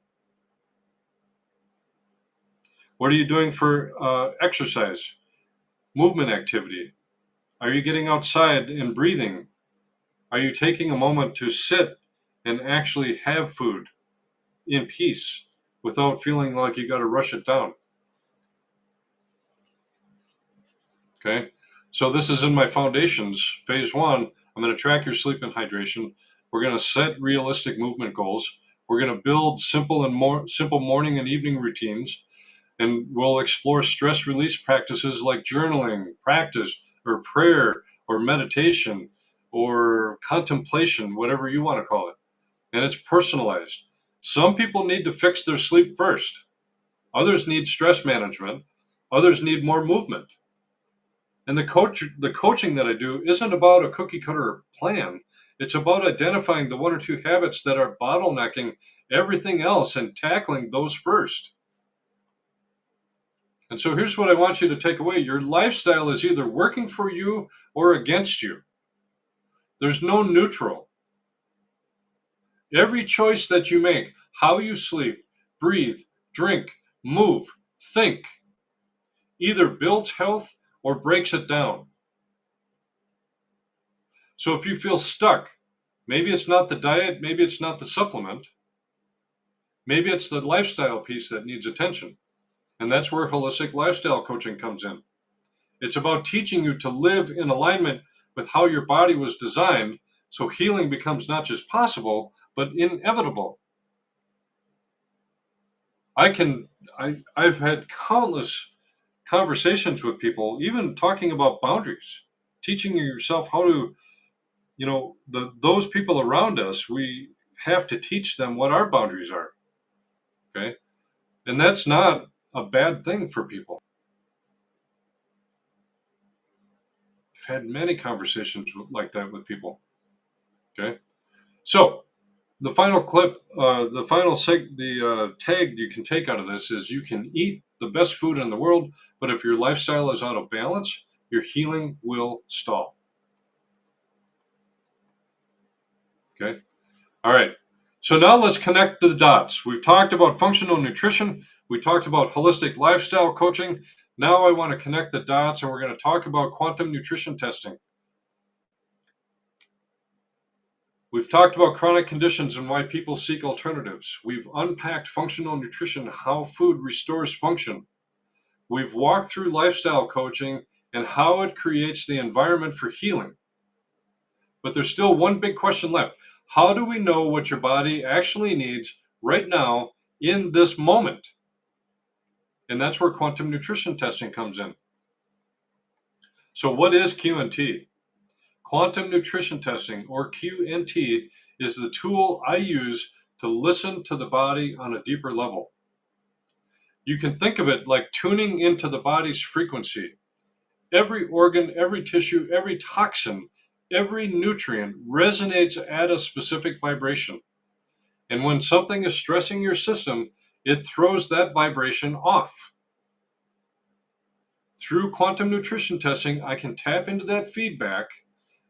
What are you doing for exercise, movement activity? Are you getting outside and breathing? Are you taking a moment to sit and actually have food in peace without feeling like you got to rush it down? Okay, so this is in my foundations. Phase 1, I'm going to track your sleep and hydration. We're going to set realistic movement goals. We're going to build simple morning and evening routines, and we'll explore stress release practices like journaling, practice, or prayer, or meditation, or contemplation, whatever you want to call it. And it's personalized. Some people need to fix their sleep first. Others need stress management. Others need more movement. And the coaching that I do isn't about a cookie cutter plan. It's about identifying the 1 or 2 habits that are bottlenecking everything else and tackling those first. And so here's what I want you to take away. Your lifestyle is either working for you or against you. There's no neutral. Every choice that you make, how you sleep, breathe, drink, move, think, either builds health or breaks it down. So if you feel stuck, maybe it's not the diet, maybe it's not the supplement, maybe it's the lifestyle piece that needs attention. And that's where holistic lifestyle coaching comes in. It's about teaching you to live in alignment with how your body was designed, so healing becomes not just possible, but inevitable. I've had countless conversations with people, even talking about boundaries, teaching yourself how to, those people around us, we have to teach them what our boundaries are. Okay. And that's not a bad thing for people. I've had many conversations like that with people. Okay. So the final clip, the tag you can take out of this is: you can eat the best food in the world, but if your lifestyle is out of balance, your healing will stall. Okay. All right. So now let's connect the dots. We've talked about functional nutrition. We talked about holistic lifestyle coaching. Now I want to connect the dots, and we're going to talk about quantum nutrition testing. We've talked about chronic conditions and why people seek alternatives. We've unpacked functional nutrition, how food restores function. We've walked through lifestyle coaching and how it creates the environment for healing. But there's still one big question left. How do we know what your body actually needs right now in this moment? And that's where quantum nutrition testing comes in. So what is QNT? Quantum nutrition testing, or QNT, is the tool I use to listen to the body on a deeper level. You can think of it like tuning into the body's frequency. Every organ, every tissue, every toxin, every nutrient resonates at a specific vibration. And when something is stressing your system, it throws that vibration off. Through quantum nutrition testing, I can tap into that feedback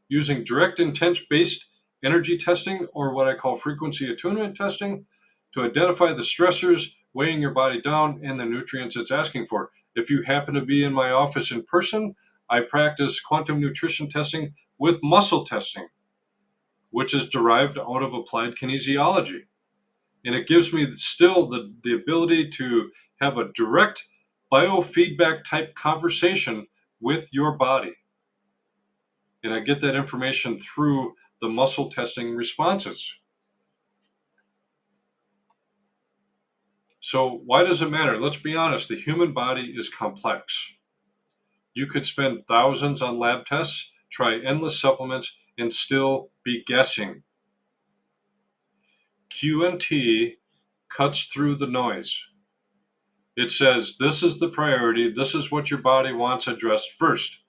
using direct intent-based energy testing, or what I call frequency attunement testing, to identify the stressors weighing your body down and the nutrients it's asking for. If you happen to be in my office in person, I practice quantum nutrition testing with muscle testing, which is derived out of applied kinesiology. And it gives me still the ability to have a direct biofeedback type conversation with your body. And I get that information through the muscle testing responses. So why does it matter? Let's be honest, the human body is complex. You could spend thousands on lab tests, try endless supplements, and still be guessing. QNT cuts through the noise. It says, this is the priority, this is what your body wants addressed first.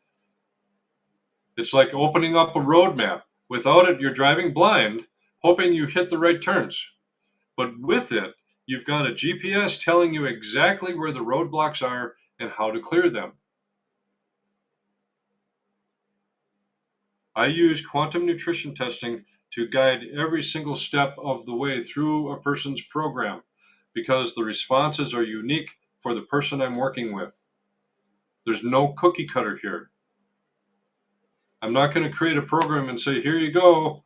It's like opening up a roadmap. Without it, you're driving blind, hoping you hit the right turns. But with it, you've got a GPS telling you exactly where the roadblocks are and how to clear them. I use quantum nutrition testing to guide every single step of the way through a person's program, because the responses are unique for the person I'm working with. There's no cookie cutter here. I'm not going to create a program and say, here you go,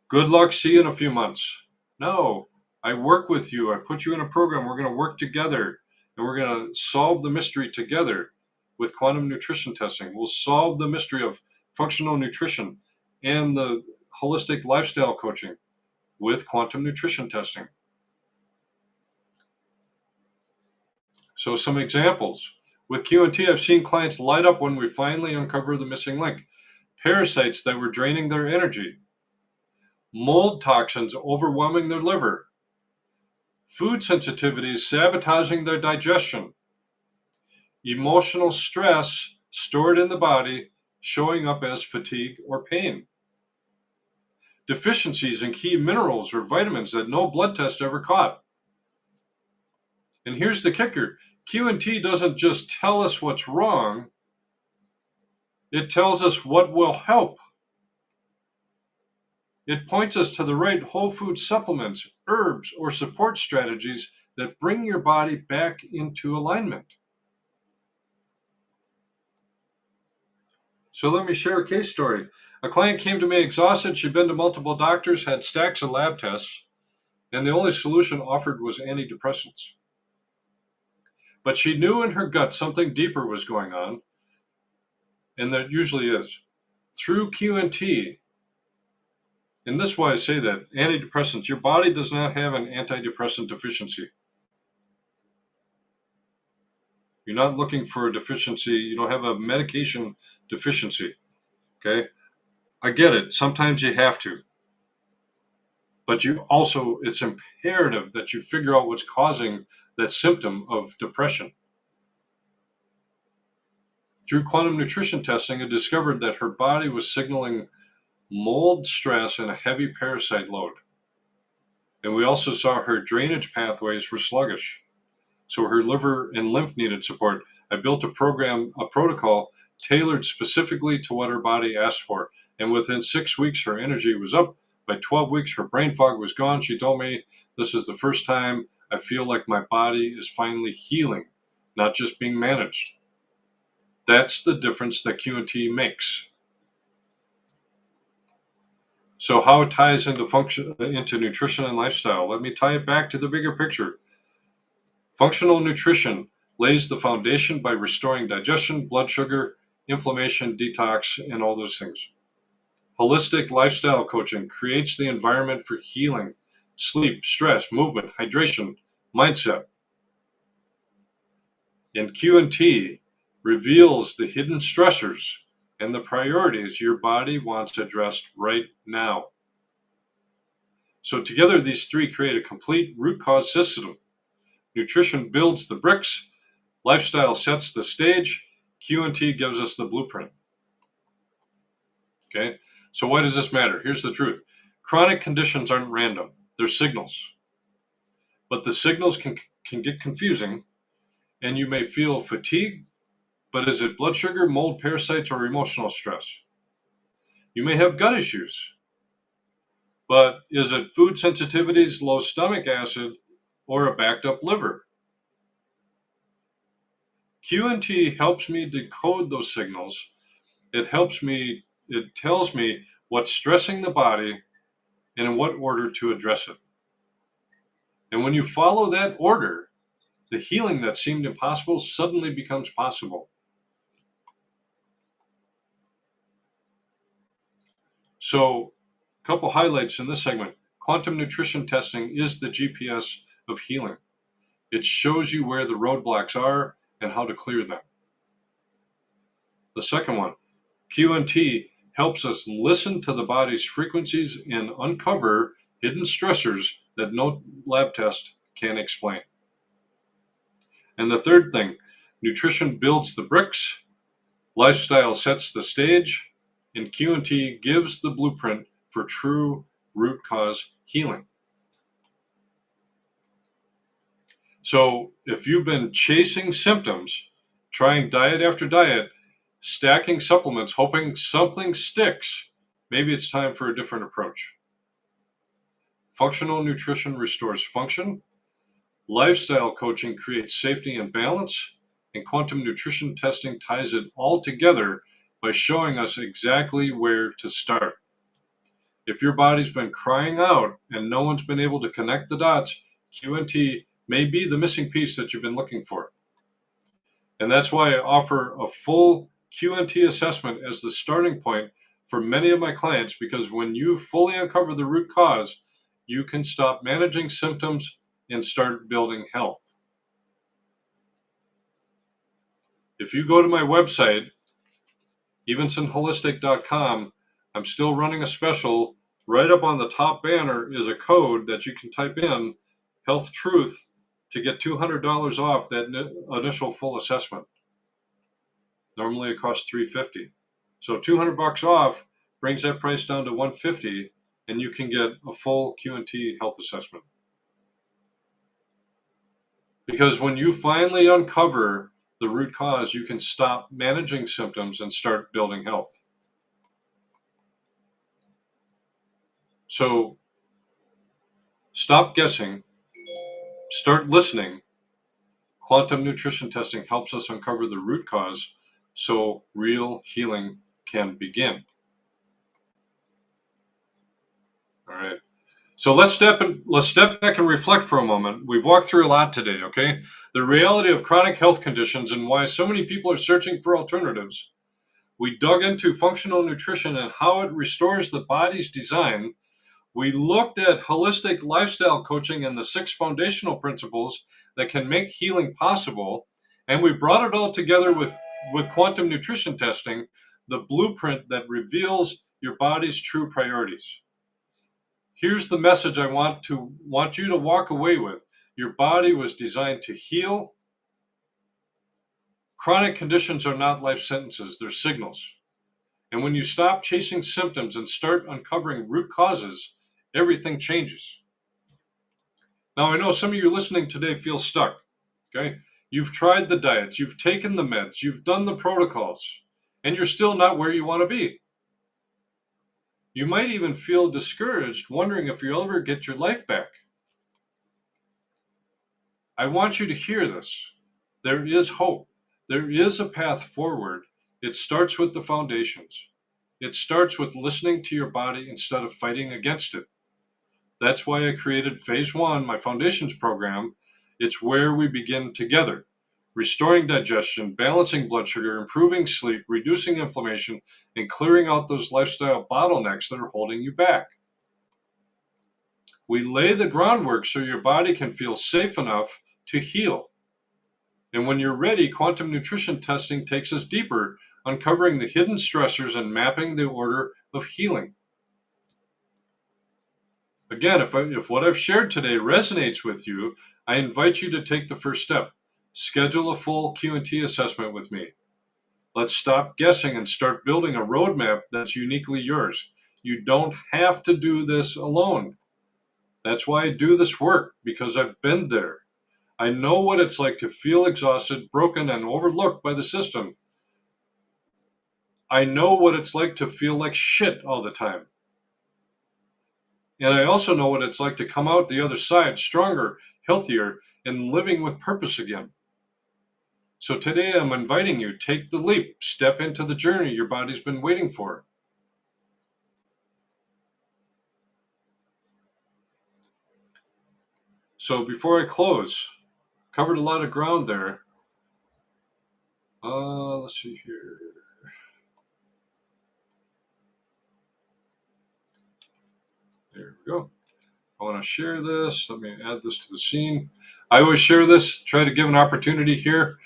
good luck, see you in a few months. No, I work with you. I put you in a program. We're going to work together, and we're going to solve the mystery together with quantum nutrition testing. We'll solve the mystery of functional nutrition and the holistic lifestyle coaching with quantum nutrition testing. So some examples. With QNT, I've seen clients light up when we finally uncover the missing link. Parasites that were draining their energy. Mold toxins overwhelming their liver. Food sensitivities sabotaging their digestion. Emotional stress stored in the body showing up as fatigue or pain. Deficiencies in key minerals or vitamins that no blood test ever caught. And here's the kicker. QNT doesn't just tell us what's wrong, it tells us what will help. It points us to the right whole food supplements, herbs, or support strategies that bring your body back into alignment. So let me share a case story. A client came to me exhausted. She'd been to multiple doctors, had stacks of lab tests, and the only solution offered was antidepressants. But she knew in her gut something deeper was going on, and there usually is. Through QNT, and this is why I say that antidepressants, your body does not have an antidepressant deficiency. You're not looking for a deficiency. You don't have a medication deficiency. Okay. I get it. Sometimes you have to. But you also, it's imperative that you figure out what's causing that symptom of depression. Through quantum nutrition testing, it discovered that her body was signaling mold stress and a heavy parasite load. And we also saw her drainage pathways were sluggish. So her liver and lymph needed support. I built a protocol tailored specifically to what her body asked for. And within 6 weeks, her energy was up. By 12 weeks, her brain fog was gone. She told me, this is the first time I feel like my body is finally healing, not just being managed. That's the difference that QNT makes. So how it ties into nutrition and lifestyle. Let me tie it back to the bigger picture. Functional nutrition lays the foundation by restoring digestion, blood sugar, inflammation, detox, and all those things. Holistic lifestyle coaching creates the environment for healing, sleep, stress, movement, hydration, mindset. And QNT reveals the hidden stressors and the priorities your body wants addressed right now. So together, these three create a complete root cause system. Nutrition builds the bricks, lifestyle sets the stage, QNT gives us the blueprint. Okay, so why does this matter? Here's the truth. Chronic conditions aren't random, they're signals. But the signals can get confusing, and you may feel fatigue, but is it blood sugar, mold, parasites, or emotional stress? You may have gut issues, but is it food sensitivities, low stomach acid, or a backed up liver? QNT helps me decode those signals. It tells me what's stressing the body and in what order to address it. And when you follow that order, the healing that seemed impossible suddenly becomes possible. So, a couple highlights in this segment. Quantum nutrition testing is the GPS of healing. It shows you where the roadblocks are and how to clear them. The second one, QNT helps us listen to the body's frequencies and uncover hidden stressors that no lab test can explain. And the third thing, nutrition builds the bricks, lifestyle sets the stage, and QNT gives the blueprint for true root cause healing. So if you've been chasing symptoms, trying diet after diet, stacking supplements, hoping something sticks, maybe it's time for a different approach. Functional nutrition restores function, lifestyle coaching creates safety and balance, and quantum nutrition testing ties it all together by showing us exactly where to start. If your body's been crying out and no one's been able to connect the dots, QNT may be the missing piece that you've been looking for. And that's why I offer a full QNT assessment as the starting point for many of my clients, because when you fully uncover the root cause, you can stop managing symptoms and start building health. If you go to my website, evensonholistic.com, I'm still running a special. Right up on the top banner is a code that you can type in, Health Truth, to get $200 off that initial full assessment. Normally it costs $350. So $200 off brings that price down to $150, and you can get a full QNT health assessment. Because when you finally uncover the root cause, you can stop managing symptoms and start building health. So stop guessing, start listening. Quantum nutrition testing helps us uncover the root cause so real healing can begin. All right. So let's step back and reflect for a moment. We've walked through a lot today, okay? The reality of chronic health conditions and why so many people are searching for alternatives. We dug into functional nutrition and how it restores the body's design. We looked at holistic lifestyle coaching and the 6 foundational principles that can make healing possible. And we brought it all together with quantum nutrition testing, the blueprint that reveals your body's true priorities. Here's the message I want you to walk away with. Your body was designed to heal. Chronic conditions are not life sentences, they're signals. And when you stop chasing symptoms and start uncovering root causes, everything changes. Now, I know some of you listening today feel stuck, okay? You've tried the diets, you've taken the meds, you've done the protocols, and you're still not where you want to be. You might even feel discouraged, wondering if you'll ever get your life back. I want you to hear this. There is hope. There is a path forward. It starts with the foundations. It starts with listening to your body instead of fighting against it. That's why I created Phase 1, my foundations program. It's where we begin together, restoring digestion, balancing blood sugar, improving sleep, reducing inflammation, and clearing out those lifestyle bottlenecks that are holding you back. We lay the groundwork so your body can feel safe enough to heal. And when you're ready, quantum nutrition testing takes us deeper, uncovering the hidden stressors and mapping the order of healing. Again, if what I've shared today resonates with you, I invite you to take the first step. Schedule a full Q&T assessment with me. Let's stop guessing and start building a roadmap that's uniquely yours. You don't have to do this alone. That's why I do this work, because I've been there. I know what it's like to feel exhausted, broken, and overlooked by the system. I know what it's like to feel like shit all the time. And I also know what it's like to come out the other side stronger, healthier, and living with purpose again. So today I'm inviting you, take the leap, step into the journey your body's been waiting for. So before I close, covered a lot of ground there. Let's see here. There we go. I want to share this. Let me add this to the scene. I always share this, try to give an opportunity here.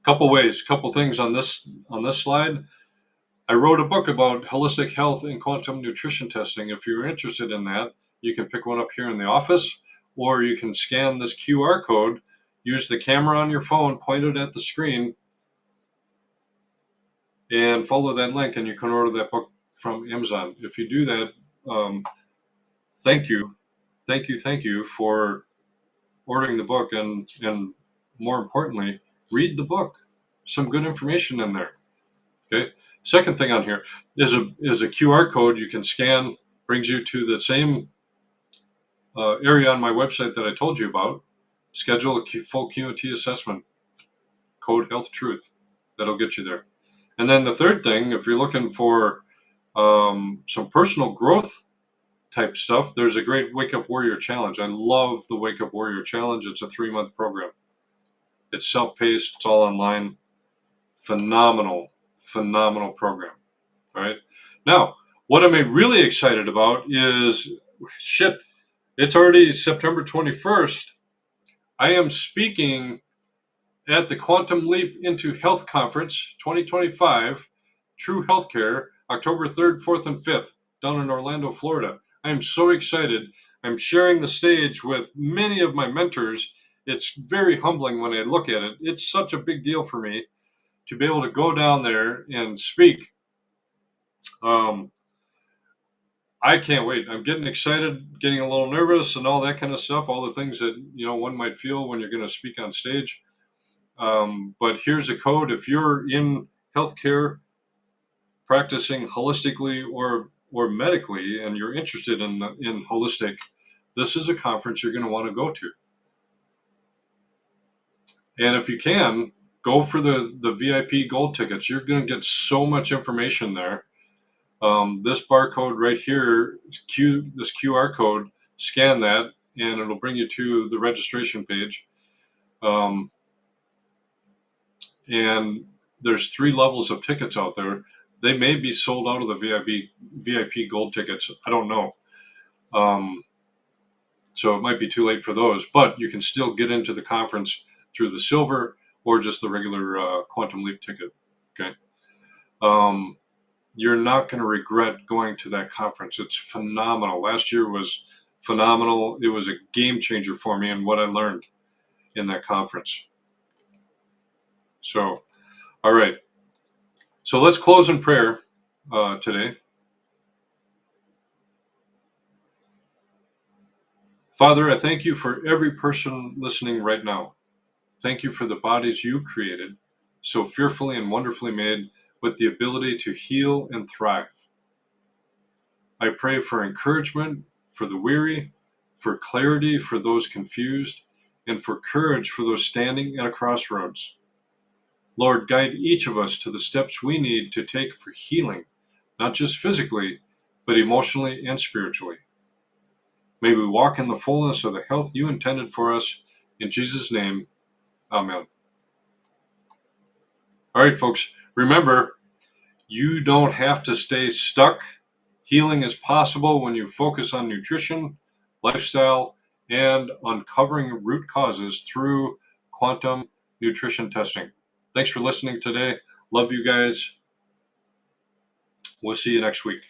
Couple things on this slide. I wrote a book about holistic health and quantum nutrition testing. If you're interested in that, you can pick one up here in the office, or you can scan this QR code, use the camera on your phone, point it at the screen, and follow that link, and you can order that book from Amazon. If you do that, thank you for ordering the book, and more importantly, read the book. Some good information in there. Okay. Second thing on here is a QR code you can scan, brings you to the same area on my website that I told you about. Schedule a full Q&T assessment. Code Health Truth. That'll get you there. And then the third thing, if you're looking for some personal growth type stuff, there's a great Wake Up Warrior Challenge. I love the Wake Up Warrior Challenge. It's a 3-month program. It's self-paced. It's all online. Phenomenal program. All right. Now, what I'm really excited about is, it's already September 21st. I am speaking at the Quantum Leap into Health Conference 2025, True Healthcare, October 3rd, 4th, and 5th, down in Orlando, Florida. I am so excited. I'm sharing the stage with many of my mentors. It's very humbling when I look at it. It's such a big deal for me to be able to go down there and speak. I can't wait. I'm getting excited, getting a little nervous, and all that kind of stuff. All the things that one might feel when you're going to speak on stage. But here's a code: if you're in healthcare, practicing holistically or medically, and you're interested in holistic, this is a conference you're going to want to go to. And if you can, go for the VIP gold tickets. You're going to get so much information there. This barcode right here, this QR code, scan that, and it'll bring you to the registration page. And there's 3 levels of tickets out there. They may be sold out of the VIP gold tickets. I don't know. So it might be too late for those, but you can still get into the conference through the silver or just the regular Quantum Leap ticket. Okay. You're not going to regret going to that conference. It's phenomenal. Last year was phenomenal. It was a game changer for me and what I learned in that conference. So, all right. So let's close in prayer today. Father, I thank you for every person listening right now. Thank you for the bodies you created, so fearfully and wonderfully made, with the ability to heal and thrive. I pray for encouragement for the weary, for clarity for those confused, and for courage for those standing at a crossroads. Lord, guide each of us to the steps we need to take for healing, not just physically, but emotionally and spiritually. May we walk in the fullness of the health you intended for us. In Jesus' name, amen. All right, folks, remember, you don't have to stay stuck. Healing is possible when you focus on nutrition, lifestyle, and uncovering root causes through quantum nutrition testing. Thanks for listening today. Love you guys. We'll see you next week.